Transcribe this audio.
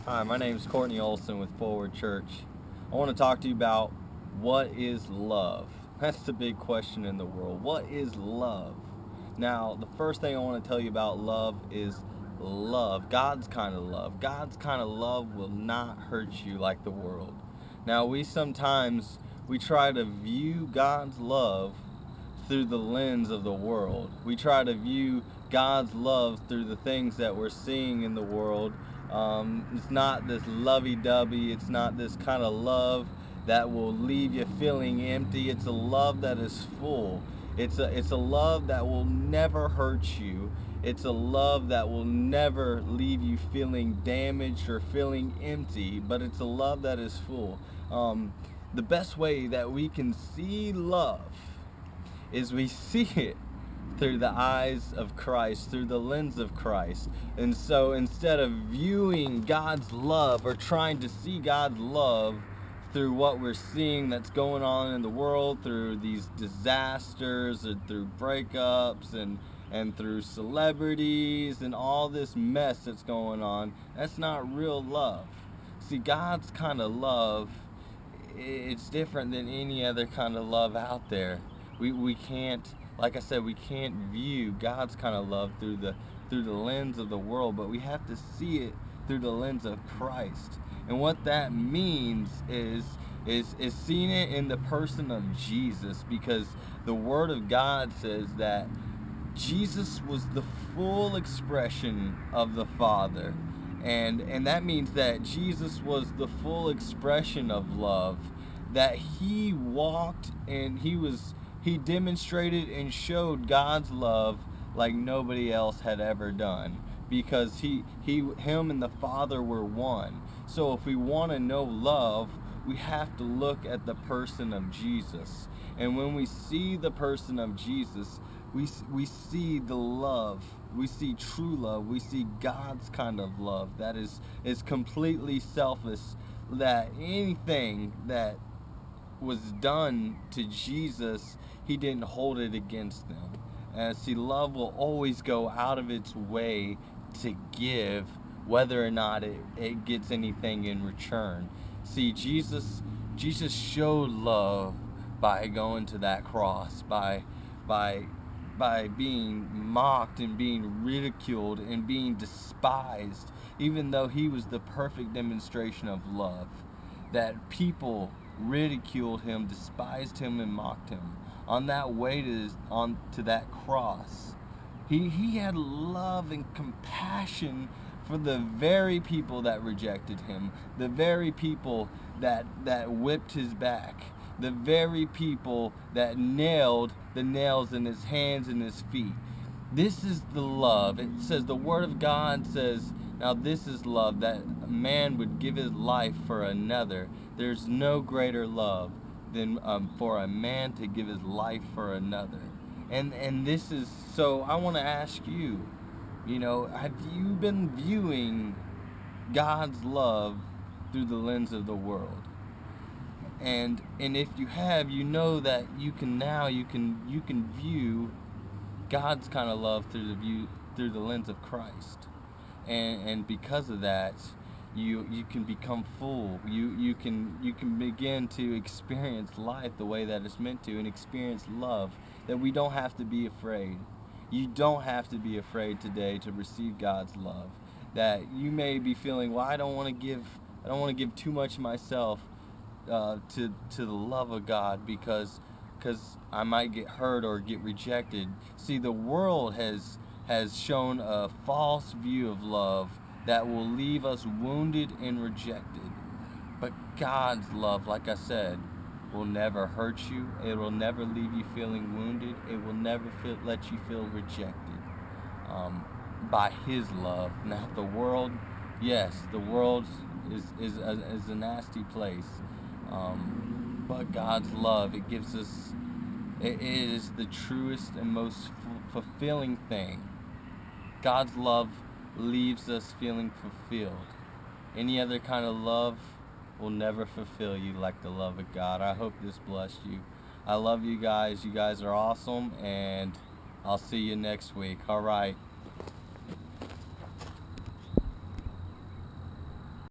Hi, my name is Courtney Olson with Forward Church. I want to talk to you about what is love. That's the big question in the world. What is love? Now, the first thing I want to tell you about love is love. God's kind of love. God's kind of love will not hurt you like the world. Now, we try to view God's love through the lens of the world. We try to view God's love through the things that we're seeing in the world. It's not this lovey-dovey. It's not this kind of love that will leave you feeling empty. It's a love that is full. It's a love that will never hurt you. It's a love that will never leave you feeling damaged or feeling empty, but it's a love that is full. The best way that we can see love is we see it through the eyes of Christ, through the lens of Christ. And so instead of viewing God's love or trying to see God's love through what we're seeing that's going on in the world, through these disasters and through breakups and through celebrities and all this mess that's going on, that's not real love. See, God's kind of love, it's different than any other kind of love out there. We can't, like I said, we can't view God's kind of love through the lens of the world, but we have to see it through the lens of Christ. And what that means is seeing it in the person of Jesus, because the Word of God says that Jesus was the full expression of the Father. And that means that Jesus was the full expression of love, that he walked and he demonstrated and showed God's love like nobody else had ever done, because him and the Father were one. So if we want to know love, we have to look at the person of Jesus. And when we see the person of Jesus, we see the love. We see true love. We see God's kind of love that is completely selfless. That anything that was done to Jesus, he didn't hold it against them. And see, love will always go out of its way to give, whether or not it gets anything in return. See, Jesus showed love by going to that cross, by by being mocked and being ridiculed and being despised, even though he was the perfect demonstration of love. That people ridiculed him, despised him, and mocked him. On that way to that cross, he had love and compassion for the very people that rejected him, the very people that whipped his back, the very people that nailed the nails in his hands and his feet. This is the love. It says, the Word of God says, now this is love, that a man would give his life for another. There's no greater love than for a man to give his life for another. And this is, so I want to ask you, have you been viewing God's love through the lens of the world? And if you have, you know that you can view God's kind of love through the lens of Christ. And because of that, you can become full. You can begin to experience life the way that it's meant to, and experience love, that we don't have to be afraid. You don't have to be afraid today to receive God's love. That you may be feeling, well, I don't want to give too much of myself to the love of God, because I might get hurt or get rejected. See, the world has shown a false view of love that will leave us wounded and rejected. But God's love, like I said, will never hurt you. It will never leave you feeling wounded. It will never let you feel rejected by His love. Now, the world, yes, the world is a nasty place. But God's love, it gives us, it is the truest and most fulfilling thing. God's love leaves us feeling fulfilled. Any other kind of love will never fulfill you like the love of God. I hope this blessed you. I love you guys. You guys are awesome, and I'll see you next week. All right.